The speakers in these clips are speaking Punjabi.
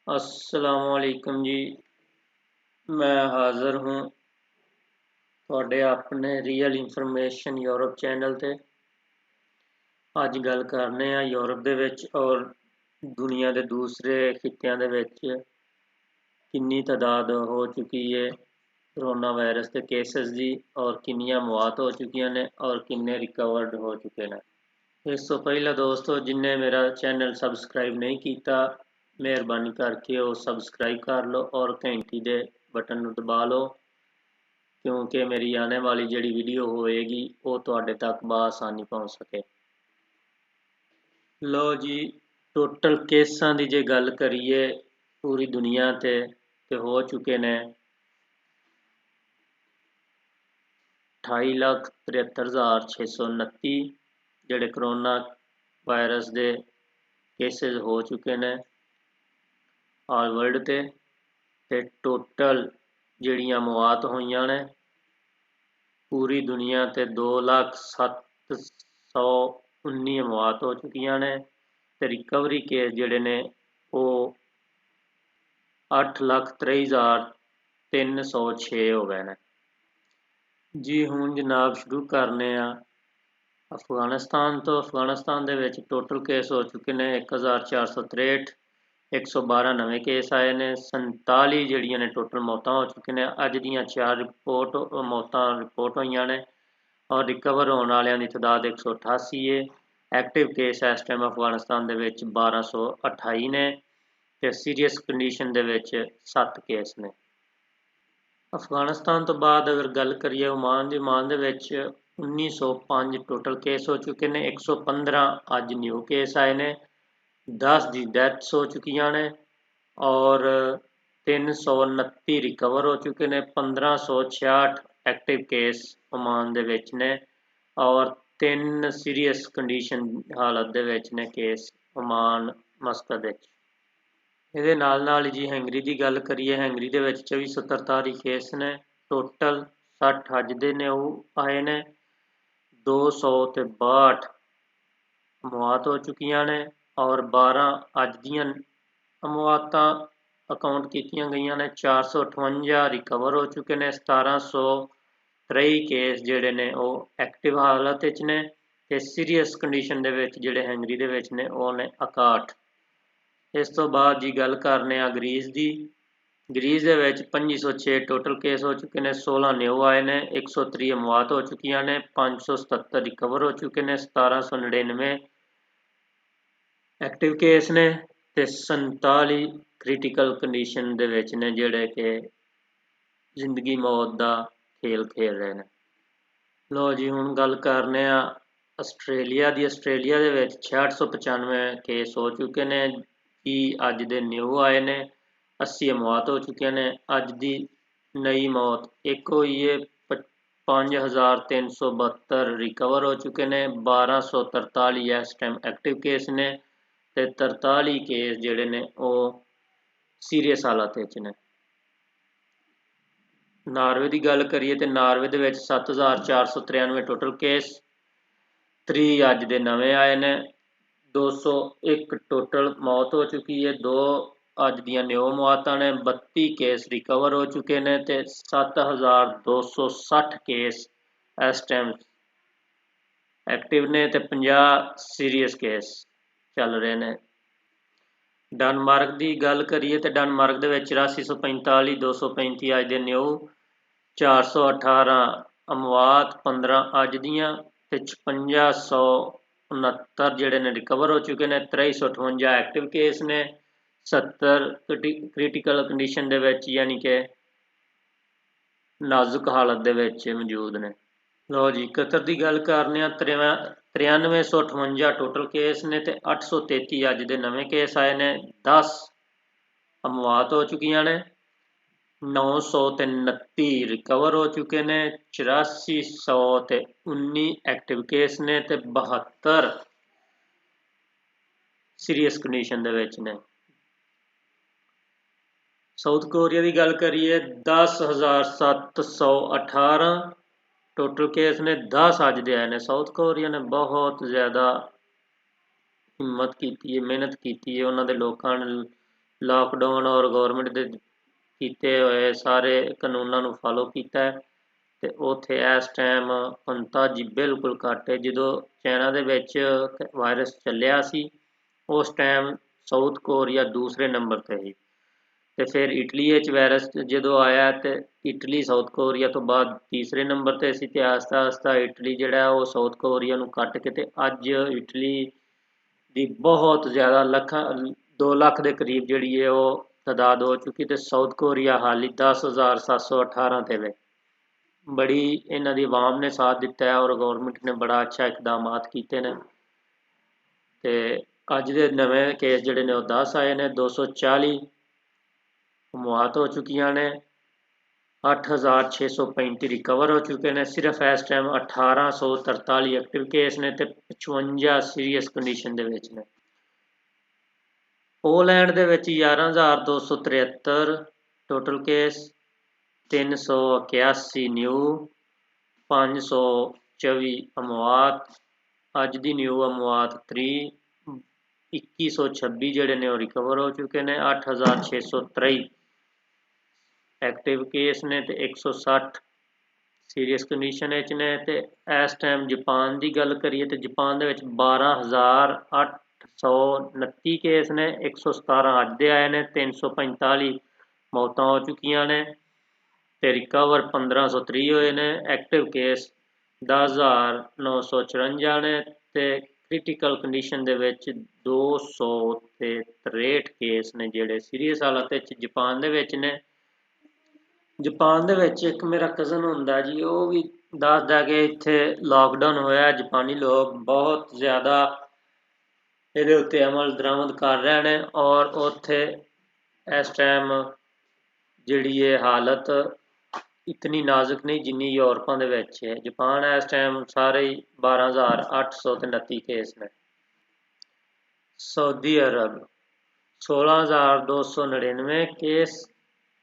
अस्सलामुअलैकुम जी। मैं हाज़िर हूँ ਤੁਹਾਡੇ ਆਪਣੇ ਰੀਅਲ ਇਨਫੋਰਮੇਸ਼ਨ ਯੂਰਪ ਚੈਨਲ ਤੇ। ਅੱਜ ਗੱਲ ਕਰਨੇ ਆ ਯੂਰਪ ਦੇ ਵਿੱਚ ਔਰ ਦੁਨੀਆ ਦੇ ਦੂਸਰੇ ਖਿੱਤਿਆਂ ਦੇ ਵਿੱਚ ਕਿੰਨੀ ਤਾਦਾਦ ਹੋ ਚੁੱਕੀ ਹੈ ਕਰੋਨਾ ਵਾਇਰਸ ਦੇ ਕੇਸਿਸ ਦੀ, ਔਰ ਕਿੰਨੀਆਂ ਮੌਤ ਹੋ ਚੁੱਕੀਆਂ ਨੇ ਔਰ ਕਿੰਨੇ ਰਿਕਵਰਡ ਹੋ ਚੁੱਕੇ ਨੇ। ਇਸ ਤੋਂ ਪਹਿਲਾਂ ਦੋਸਤੋ, ਜਿਨਨੇ ਮੇਰਾ ਚੈਨਲ ਸਬਸਕ੍ਰਾਈਬ ਨਹੀਂ ਕੀਤਾ, ਮਿਹਰਬਾਨੀ ਕਰਕੇ ਉਹ ਸਬਸਕ੍ਰਾਈਬ ਕਰ ਲਓ ਔਰ ਘੰਟੀ ਦੇ ਬਟਨ ਨੂੰ ਦਬਾ ਲਓ, क्योंकि मेरी आने वाली जी वीडियो होएगी वो तुहाडे तक बआसानी पहुँच सके। लो जी, टोटल केसां की जे गल करिए पूरी दुनिया ते हो चुके ने 28,73,629 जिहड़े करोना वायरस के केसिस हो चुके ने ऑल वर्ल्ड ते टोटल जिहड़ियां मौत होईयां ने पूरी दुनिया ते 2,07,19 मौत हो चुकियां ने ते रिकवरी केस जिहड़े ने वो 8,23,306 हो गए ने जी। हुण जनाब शुरू करने आ अफगानिस्तान तो। अफगानिस्तान दे विच टोटल केस हो चुके ने 1,463, 112 नवे केस आए ने, 47 जिहड़ियां ने टोटल मौतां हो चुकी ने। अज दियां 4 मौतां रिपोर्ट होईयां ने और रिकवर होने वालियां दी तादाद 188 है। एक्टिव केस इस टाइम अफगानिस्तान दे विच 1228 ने ते सीरीयस कंडीशन दे विच 7 केस ने। अफगानिस्तान तो बाद अगर गल करिए ओमान दी, ओमान दे विच 1905 टोटल केस हो चुके ने, 115 अज न्यू केस आए ने, 10 दी डैथ्स हो चुकियां ने और 329 रिकवर हो चुके ने, 1566 एक्टिव केस ओमान दे विच ने और 3 सीरीयस कंडीशन हालत दे विच ने केस ओमान मस्कत विच। इहदे नाल नाल जी हैंगरी की गल करिए, हैंगरी दे विच 2443 केस ने, टोटल 60 अज दे ने वो आए ने, 262 मौत हो चुकियां ने और 12 अज दियां मौतां अकाउंट कीतियां गईयां ने, 458 रिकवर हो चुके ने, 1723 केस जिहड़े ने वो एक्टिव हालत विच ने ते सीरीयस कंडीशन दे विच जिहड़े हैंगरी दे विच ने वो ने 61। इस तो बाद जी गल करने आ ग्रीस की। ग्रीस दे विच 2506 टोटल केस हो चुके ने, 16 न्यू आए ने, 130 मौत हो चुकियां ने, 577 रिकवर हो चुके ने, 1799 एक्टिव केस ने ते 47 क्रिटिकल कंडीशन दे विच ने जिहड़े कि जिंदगी मौत दा खेल खेल रहे हैं। लो जी, हुण गल करने आ आस्ट्रेलिया की। आस्ट्रेलिया दे विच 6695 केस हो चुके ने जी। अज दे न्यू आए ने, 80 मौत हो चुकियां ने। अज दी नई मौत एक हुई है, 5372 रिकवर हो चुके ने, 1243 इस टाइम एक्टिव केस ने ते 43 केस जिहड़े ने वो सीरीयस हालत विच ने। नार्वे की गल करिए तो नार्वे दे विच 7493 टोटल केस, 3 अज दे नवे आए ने, 201 टोटल मौत हो चुकी है, 2 अज दियां न्यू मौतां ने, 32 केस रिकवर हो चुके ने ते 7260 केस इस टाइम एक्टिव ने ते 50 सीरीयस केस चल रहे हैं। डनमार्क की गल करिए तो डनमार्क के 8445, 235 अज दे न्यू, 418 अमवात, 15 अज दियां ते 5669 जिहड़े ने रिकवर हो चुके ने, 2358 एक्टिव केस ने, 70 क्रिटिकल कंडीशन दे विच यानी कि नाजुक हालत दे विच मौजूद ने। लो जी, कतर की गल करने 9358 टोटल केस ने ते 833 अज दे नवे केस आए ने, 10 मौत हो चुकियां ने, 929 रिकवर हो चुके ने, 8419 एक्टिव केस ने ते 72 सीरीयस कंडीशन दे विच ने। साउथ कोरिया की गल करिए 10,718 टोटल केस ने, 10 अज दे आए ने। साउथ कोरिया ने बहुत ज़्यादा हिम्मत की है, मेहनत की है, उन्होंने लोगों ने ਲਾਕਡਾਊਨ ਔਰ ਗੌਰਮੈਂਟ ਦੇ ਕੀਤੇ ਹੋਏ ਸਾਰੇ ਕਾਨੂੰਨਾਂ ਨੂੰ ਫਾਲੋ ਕੀਤਾ ਹੈ ਤੇ ਉੱਥੇ ਇਸ ਟਾਈਮ ਪੰਤਾ ਜੀ ਬਿਲਕੁਲ ਘੱਟ ਹੈ। ਜਦੋਂ ਚਾਈਨਾ ਦੇ ਵਿੱਚ ਵਾਇਰਸ ਚੱਲਿਆ ਸੀ ਉਸ ਟਾਈਮ ਸਾਊਥ ਕੋਰੀਆ ਦੂਸਰੇ ਨੰਬਰ 'ਤੇ ਸੀ ਤੇ ਫਿਰ ਇਟਲੀ ਵਿੱਚ ਵਾਇਰਸ ਜਦੋਂ ਆਇਆ ਤੇ ਇਟਲੀ ਸਾਊਥ ਕੋਰੀਆ ਤੋਂ ਬਾਅਦ ਤੀਸਰੇ ਨੰਬਰ 'ਤੇ ਸੀ ਤੇ ਆਸਤਾ ਆਸਤਾ ਇਟਲੀ ਜਿਹੜਾ ਉਹ ਸਾਊਥ ਕੋਰੀਆ ਨੂੰ ਕੱਟ ਕੇ ਤੇ ਅੱਜ ਇਟਲੀ ਦੀ ਬਹੁਤ ਜ਼ਿਆਦਾ 2 ਲੱਖ ਦੇ ਕਰੀਬ ਜਿਹੜੀ ਹੈ ਉਹ ਤਾਦਾਦ ਹੋ ਚੁੱਕੀ ਤੇ ਸਾਊਥ ਕੋਰੀਆ ਹਾਲੀ 10,718 ਤੇ ਵੇ। ਬੜੀ ਇਹਨਾਂ ਦੀ ਆਵਾਮ ਨੇ ਸਾਥ ਦਿੱਤਾ ਹੈ ਔਰ ਗੌਰਮੈਂਟ ਨੇ ਬੜਾ ਅੱਛਾ ਇਕਦਾਮਾਤ ਕੀਤੇ ਨੇ ਤੇ ਅੱਜ ਦੇ ਨਵੇਂ ਕੇਸ ਜਿਹੜੇ ਨੇ ਉਹ 10 ਆਏ ਨੇ, 240 ਮੌਤ ਹੋ ਚੁੱਕੀਆਂ ਨੇ, 8,635 ਰਿਕਵਰ ਹੋ ਚੁੱਕੇ ਨੇ। ਸਿਰਫ ਇਸ ਟਾਈਮ 1,843 ਐਕਟਿਵ ਕੇਸ ਨੇ ਤੇ 55 ਸੀਰੀਅਸ ਕੰਡੀਸ਼ਨ ਦੇ ਵਿੱਚ ਨੇ। ਪੋਲੈਂਡ ਦੇ ਵਿੱਚ 11,273 ਟੋਟਲ ਕੇਸ, 381 ਨਿਊ, 524 ਅਮਵਾਤ। ਅੱਜ ਦੀ ਨਿਊ ਅਮਵਾਤ 2126 ਜਿਹੜੇ ਨੇ ਉਹ ਰਿਕਵਰ ਹੋ ਚੁੱਕੇ ਨੇ। 8,623 ਐਕਟਿਵ ਕੇਸ ਨੇ ਤੇ 160 ਸੀਰੀਅਸ ਕੰਡੀਸ਼ਨ ਵਿੱਚ ਨੇ। ਤੇ ਇਸ ਟਾਈਮ ਜਾਪਾਨ ਦੀ ਗੱਲ ਕਰੀਏ ਤੇ ਜਾਪਾਨ ਦੇ ਵਿੱਚ 12,829 ਕੇਸ ਨੇ, 117 ਅੱਜ ਦੇ ਆਏ ਨੇ, 345 ਮੌਤਾਂ ਹੋ ਚੁੱਕੀਆਂ ਨੇ ਤੇ ਰਿਕਵਰ 1530 ਹੋਏ ਨੇ। ਐਕਟਿਵ ਕੇਸ 10,954 ਨੇ ਤੇ ਕ੍ਰਿਟੀਕਲ ਕੰਡੀਸ਼ਨ ਦੇ ਵਿੱਚ 263 ਕੇਸ ਨੇ ਜਿਹੜੇ ਸੀਰੀਅਸ ਹਾਲਤ ਵਿੱਚ ਜਾਪਾਨ ਦੇ ਵਿੱਚ ਨੇ। ਜਾਪਾਨ ਦੇ ਵਿੱਚ ਇੱਕ ਮੇਰਾ ਕਜ਼ਨ ਹੁੰਦਾ ਜੀ, ਉਹ ਵੀ ਦੱਸਦਾ ਕਿ ਇੱਥੇ ਲਾਕਡਾਊਨ ਹੋਇਆ, ਜਾਪਾਨੀ ਲੋਕ ਬਹੁਤ ਜ਼ਿਆਦਾ ਇਹਦੇ ਉੱਤੇ ਅਮਲ ਦਰਾਮਦ ਕਰ ਰਹੇ ਨੇ ਔਰ ਉੱਥੇ ਇਸ ਟਾਈਮ ਜਿਹੜੀ ਇਹ ਹਾਲਤ ਇਤਨੀ ਨਾਜ਼ੁਕ ਨਹੀਂ ਜਿੰਨੀ ਯੂਰਪਾਂ ਦੇ ਵਿੱਚ ਹੈ। ਜਾਪਾਨ ਇਸ ਟਾਈਮ ਸਾਰੇ 12,829 ਕੇਸ ਨੇ। ਸਾਊਦੀ ਅਰਬ 16,299 ਕੇਸ,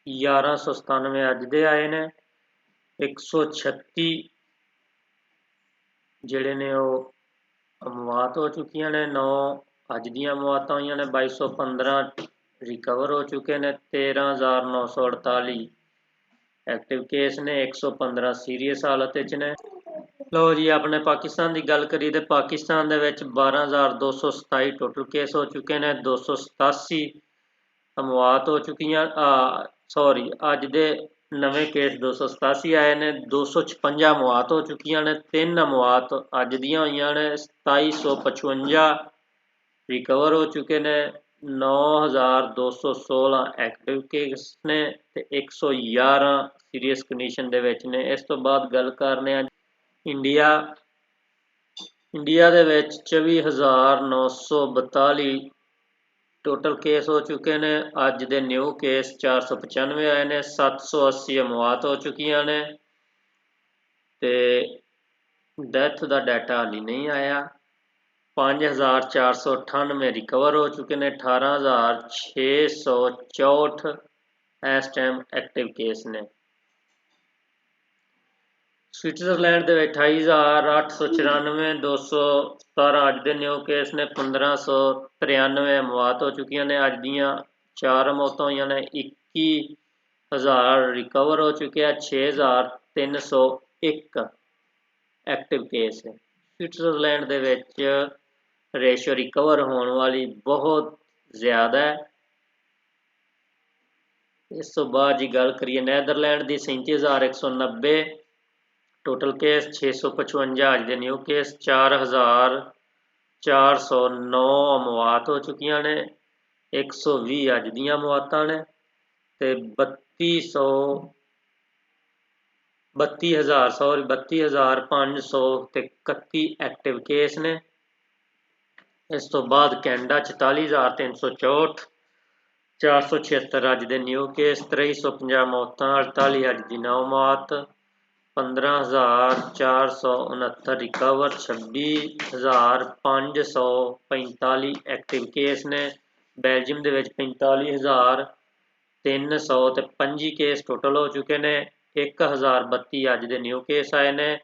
1197 ਅੱਜ ਦੇ ਆਏ ਨੇ, 136 ਜਿਹੜੇ ਨੇ ਉਹ ਅਮਵਾਤ ਹੋ ਚੁੱਕੀਆਂ ਨੇ, 9 ਅੱਜ ਦੀਆਂ ਅਮਵਾਤਾਂ ਹੋਈਆਂ ਨੇ, 2215 ਰਿਕਵਰ ਹੋ ਚੁੱਕੇ ਨੇ, 13,948 ਐਕਟਿਵ ਕੇਸ ਨੇ, 115 ਸੀਰੀਅਸ ਹਾਲਤ ਵਿੱਚ ਨੇ। ਲਓ ਜੀ ਆਪਣੇ ਪਾਕਿਸਤਾਨ ਦੀ ਗੱਲ ਕਰੀਏ ਤੇ ਪਾਕਿਸਤਾਨ ਦੇ ਵਿੱਚ 12,227 ਟੋਟਲ ਕੇਸ ਹੋ ਚੁੱਕੇ ਨੇ, 287 ਅਮਵਾਤ ਹੋ ਚੁੱਕੀਆਂ। ਸੌਰੀ ਅੱਜ ਦੇ ਨਵੇਂ ਕੇਸ 287 ਆਏ ਨੇ, 256 ਅਮਵਾਤ ਹੋ ਚੁੱਕੀਆਂ ਨੇ, 3 ਅਮਵਾਤ ਅੱਜ ਦੀਆਂ ਹੋਈਆਂ ਨੇ, 2755 ਰਿਕਵਰ ਹੋ ਚੁੱਕੇ ਨੇ, 9,216 ਐਕਟਿਵ ਕੇਸ ਨੇ ਤੇ 111 ਸੀਰੀਅਸ ਕੰਡੀਸ਼ਨ ਦੇ ਵਿੱਚ ਨੇ। ਇਸ ਤੋਂ ਬਾਅਦ ਗੱਲ ਕਰਨੇ ਆ ਇੰਡੀਆ ਦੇ ਵਿੱਚ 24,942 ਟੋਟਲ ਕੇਸ ਹੋ ਚੁੱਕੇ ਨੇ। ਅੱਜ ਦੇ ਨਿਊ ਕੇਸ 495 ਆਏ ਨੇ, 780 ਅਮਵਾਤ ਹੋ ਚੁੱਕੀਆਂ ਨੇ ਤੇ ਡੈਥ ਦਾ ਡਾਟਾ ਹਾਲੇ ਨਹੀਂ ਆਇਆ। 5,498 ਰਿਕਵਰ ਹੋ ਚੁੱਕੇ ਨੇ, 18,664 ਇਸ ਟਾਈਮ ਐਕਟਿਵ ਕੇਸ ਨੇ। ਸਵਿਟਜ਼ਰਲੈਂਡ ਦੇ ਵਿੱਚ 28,894, 217 ਅੱਜ ਦੇ ਨਿਊ ਕੇਸ ਨੇ, 1,593 ਅਮਵਾਤ ਹੋ ਚੁੱਕੀਆਂ ਨੇ। ਅੱਜ ਦੀਆਂ 4 ਮੌਤਾਂ ਹੋਈਆਂ ਨੇ, 21,000 ਰਿਕਵਰ ਹੋ ਚੁੱਕਿਆ, 6,301 ਐਕਟਿਵ ਕੇਸ ਹੈ। ਸਵਿਟਜ਼ਰਲੈਂਡ ਦੇ ਵਿੱਚ ਰੇਸ਼ੋ ਰਿਕਵਰ ਹੋਣ ਵਾਲੀ ਬਹੁਤ ਜ਼ਿਆਦਾ ਹੈ। ਇਸ ਤੋਂ ਬਾਅਦ ਜੀ ਗੱਲ ਕਰੀਏ ਨੈਦਰਲੈਂਡ ਦੀ 37,190 ਟੋਟਲ ਕੇਸ, 655 ਅੱਜ ਦੇ ਨਿਊ ਕੇਸ, 4,409 ਅਮਵਾਤ ਹੋ ਚੁੱਕੀਆਂ ਨੇ, 120 ਅੱਜ ਦੀਆਂ ਅਮਵਾਤਾਂ ਨੇ ਤੇ 32,531 ਐਕਟਿਵ ਕੇਸ ਨੇ। ਇਸ ਤੋਂ ਬਾਅਦ ਕੈਨੇਡਾ 44,364, 476 ਅੱਜ ਦੇ ਨਿਊ ਕੇਸ, 2350 ਮੌਤਾਂ, 48 ਅੱਜ ਦੀ ਨੌ ਮੌਤ, 15,469 ਰਿਕਵਰ, 26,545 ਐਕਟਿਵ ਕੇਸ ਨੇ। ਬੈਲਜੀਅਮ ਦੇ ਵਿੱਚ 45,325 ਕੇਸ ਟੋਟਲ ਹੋ ਚੁੱਕੇ ਨੇ, 1,032 ਅੱਜ ਦੇ ਨਿਊ ਕੇਸ ਆਏ ਨੇ,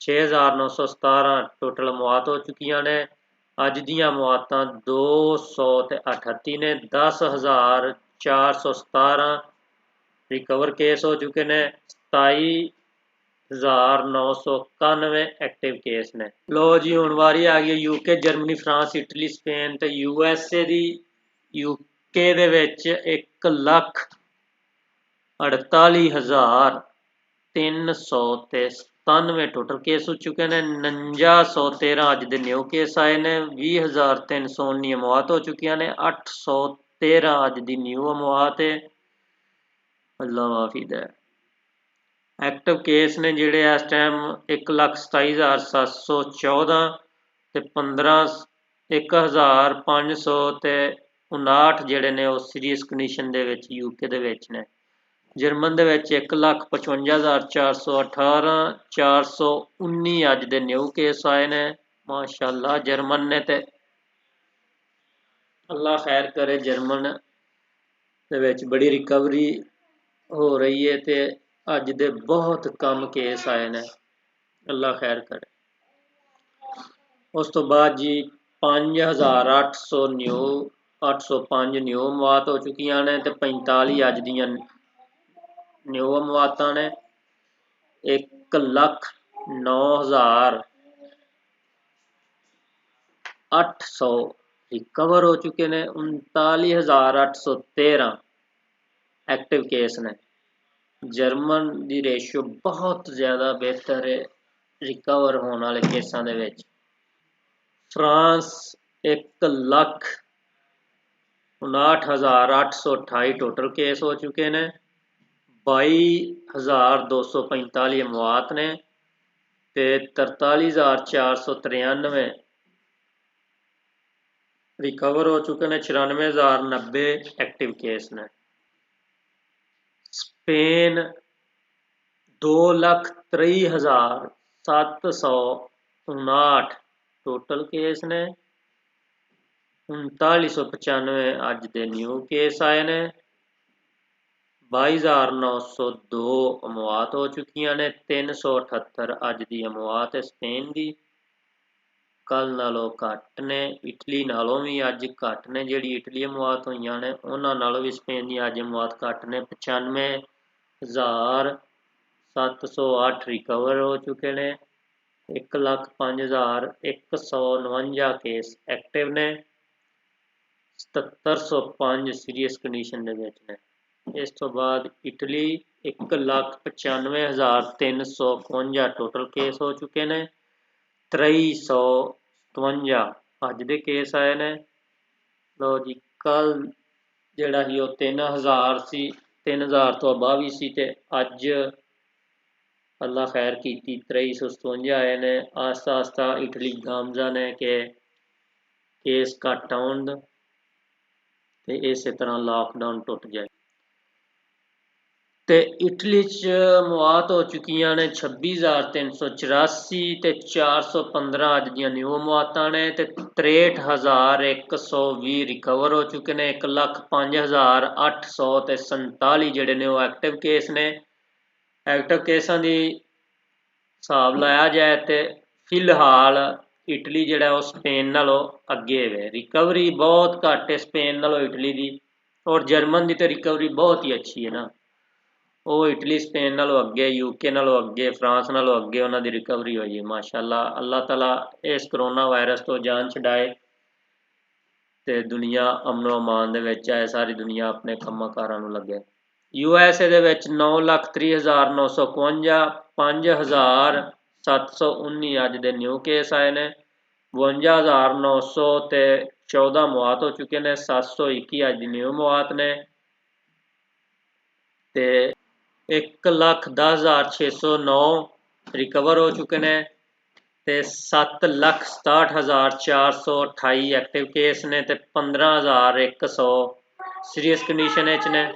6,917 ਟੋਟਲ ਮੌਤ ਹੋ ਚੁੱਕੀਆਂ ਨੇ ਅੱਜ ਦੀਆਂ ਮੌਤਾਂ 238 ਨੇ। 10,417 ਰਿਕਵਰ ਕੇਸ ਹੋ ਚੁੱਕੇ ਨੇ। 27,991 ਐਕਟਿਵ ਕੇਸ ਨੇ। ਲੋ ਜੀ ਹੁਣ ਵਾਰੀ ਆ ਗਈ UK, Germany, France, Italy, Spain ਤੇ USA ਦੀ। UK ਦੇ ਵਿੱਚ 1,48,397 ਟੋਟਲ ਕੇਸ ਹੋ ਚੁੱਕੇ ਨੇ। 4913 ਅੱਜ ਦੇ ਨਿਊ ਕੇਸ ਆਏ ਨੇ। 20,319 ਮੌਤ ਹੋ ਚੁੱਕੀਆਂ ਨੇ। 813 ਅੱਜ ਦੀ ਨਿਊ ਮੌਤ ਹੈ। ਅੱਲਾ ਮਾਫੀਦ ਹੈ। ਐਕਟਿਵ ਕੇਸ ਨੇ ਜਿਹੜੇ ਇਸ ਟਾਈਮ 1,27,714 ਤੇ 1,559 ਜਿਹੜੇ ਨੇ ਉਹ ਸੀਰੀਅਸ ਕੰਡੀਸ਼ਨ ਦੇ ਵਿੱਚ UK ਦੇ ਵਿੱਚ ਨੇ। ਜਰਮਨ ਦੇ ਵਿੱਚ 1,55,418, 419 ਅੱਜ ਦੇ ਨਿਊ ਕੇਸ ਆਏ ਨੇ। ਮਾਸ਼ਾਅੱਲਾ ਜਰਮਨ ਨੇ ਤੇ ਅੱਲਾ ਖੈਰ ਕਰੇ, ਜਰਮਨ ਦੇ ਵਿੱਚ ਬੜੀ ਰਿਕਵਰੀ ਹੋ ਰਹੀ ਹੈ ਤੇ ਅੱਜ ਦੇ ਬਹੁਤ ਕਮ ਕੇਸ ਆਏ ਨੇ। ਅੱਲਾ ਖੈਰ ਕਰੇ। ਉਸ ਤੋਂ ਬਾਅਦ ਜੀ 5,805 ਨਿਊ ਮੌਤ ਹੋ ਚੁੱਕੀਆਂ ਨੇ ਤੇ 45 ਅੱਜ ਦੀਆਂ ਨਿਊ ਮੌਤਾਂ ਨੇ। 1,09,800 ਰਿਕਵਰ ਹੋ ਚੁੱਕੇ ਨੇ। 39,813 ਐਕਟਿਵ ਕੇਸ ਨੇ। ਜਰਮਨ ਦੀ ਰੇਸ਼ੋ ਬਹੁਤ ਜ਼ਿਆਦਾ ਬਿਹਤਰ ਹੈ ਰਿਕਵਰ ਹੋਣ ਵਾਲੇ ਕੇਸਾਂ ਦੇ ਵਿੱਚ। ਫਰਾਂਸ 1,59,828 ਟੋਟਲ ਕੇਸ ਹੋ ਚੁੱਕੇ ਨੇ। 22,245 ਮੌਤ ਨੇ ਤੇ 43,493 ਰਿਕਵਰ ਹੋ ਚੁੱਕੇ ਨੇ। 96,090 ਐਕਟਿਵ ਕੇਸ ਨੇ। ਸਪੇਨ 2,23,759 ਟੋਟਲ ਕੇਸ ਨੇ। 3995 ਅੱਜ ਦੇ ਨਿਊ ਕੇਸ ਆਏ ਨੇ। 22,902 ਮੌਤ ਹੋ ਚੁੱਕੀਆਂ ਨੇ। 378 ਅੱਜ ਦੀ ਮੌਤ ਹੈ ਸਪੇਨ ਦੀ। ਕੱਲ ਨਾਲੋਂ ਘੱਟ ਨੇ। ਇਟਲੀ ਨਾਲੋਂ ਵੀ ਅੱਜ ਘੱਟ ਨੇ। ਜਿਹੜੀ ਇਟਲੀ ਮੌਤ ਹੋਈਆਂ ਨੇ ਉਹਨਾਂ ਨਾਲੋਂ ਵੀ ਸਪੇਨ ਦੀ ਅੱਜ ਮੌਤ ਘੱਟ ਨੇ। 95,708 ਰਿਕਵਰ ਹੋ ਚੁੱਕੇ ਨੇ। 1,05,159 ਕੇਸ ਐਕਟਿਵ ਨੇ। 7,705 ਸੀਰੀਅਸ ਕੰਡੀਸ਼ਨ ਦੇ ਵਿੱਚ ਨੇ। ਇਸ ਤੋਂ ਬਾਅਦ ਇਟਲੀ 1,95,352 ਟੋਟਲ ਕੇਸ ਹੋ ਚੁੱਕੇ ਨੇ। 2,357 ਅੱਜ ਦੇ ਕੇਸ ਆਏ ਨੇ। ਲੋ ਜੀ ਕੱਲ ਜਿਹੜਾ ਸੀ ਉਹ 3,000 ਸੀ, 3,000 ਤੋਂ ਅਬਾਵ ਹੀ ਸੀ ਤੇ ਅੱਜ ਅੱਲਾ ਖੈਰ ਕੀਤੀ 2,357 ਆਏ ਨੇ। ਆਸਤਾ ਆਸਤਾ ਇਟਲੀ ਗਾਮਜ਼ਨ ਹੈ ਕਿ ਕੇਸ ਘੱਟ ਆਉਣ ਤੇ ਇਸੇ ਤਰ੍ਹਾਂ ਲਾਕਡਾਊਨ ਟੁੱਟ ਜਾਏ। ਤੇ ਇਟਲੀ 'ਚ ਮੌਤ ਹੋ ਚੁੱਕੀਆਂ ਨੇ 26,384 ਤੇ 415 ਅੱਜ ਦੀਆਂ ਨਿਊ ਮੌਤਾਂ ਨੇ ਤੇ 63,120 ਰਿਕਵਰ ਹੋ ਚੁੱਕੇ ਨੇ। 1,05,800 ਤੇ 47 ਜਿਹੜੇ ਨੇ ਉਹ ਐਕਟਿਵ ਕੇਸ ਨੇ। ਐਕਟਿਵ ਕੇਸਾਂ ਦੀ ਹਿਸਾਬ ਲਾਇਆ ਜਾਏ ਤੇ ਫਿਲਹਾਲ ਇਟਲੀ ਜਿਹੜਾ ਉਹ ਸਪੇਨ ਨਾਲੋਂ ਅੱਗੇ ਹੈ। ਰਿਕਵਰੀ ਬਹੁਤ ਘੱਟ ਹੈ ਸਪੇਨ ਨਾਲੋਂ ਇਟਲੀ ਦੀ। ਔਰ ਜਰਮਨ ਦੀ ਤਾਂ ਰਿਕਵਰੀ ਬਹੁਤ ਹੀ ਅੱਛੀ ਹੈ ਨਾ। ਉਹ ਇਟਲੀ ਸਪੇਨ ਨਾਲੋਂ ਅੱਗੇ, UK ਨਾਲੋਂ ਅੱਗੇ, ਫਰਾਂਸ ਨਾਲੋਂ ਅੱਗੇ ਉਹਨਾਂ ਦੀ ਰਿਕਵਰੀ ਹੋਈ ਹੈ। ਮਾਸ਼ਾਅੱਲਾ ਅੱਲਾਹ ਤਾਲਾ ਇਸ ਕਰੋਨਾ ਵਾਇਰਸ ਤੋਂ ਜਾਨ ਛਡਾਏ ਤੇ ਦੁਨੀਆ ਅਮਨ ਅਮਾਨ ਦੇ ਵਿੱਚ ਆਏ। ਸਾਰੀ ਦੁਨੀਆ ਆਪਣੇ ਕੰਮਾਂ ਕਾਰਾਂ ਨੂੰ ਲੱਗੇ। USA ਦੇ ਵਿੱਚ 9,30,951, 5,719 ਅੱਜ ਦੇ ਨਿਊ ਕੇਸ ਆਏ ਨੇ। 52,900 ਤੇ 14 ਮੌਤ ਹੋ ਚੁੱਕੇ ਨੇ। 721 ਅੱਜ ਦੀ ਨਿਊ ਮੌਤ ਨੇ ਤੇ 1,10,609 ਰਿਕਵਰ ਹੋ ਚੁੱਕੇ ਨੇ ਤੇ 7,67,428 ਐਕਟਿਵ ਕੇਸ ਨੇ ਤੇ 15,100 ਸੀਰੀਅਸ ਕੰਡੀਸ਼ਨ ਵਿੱਚ ਨੇ।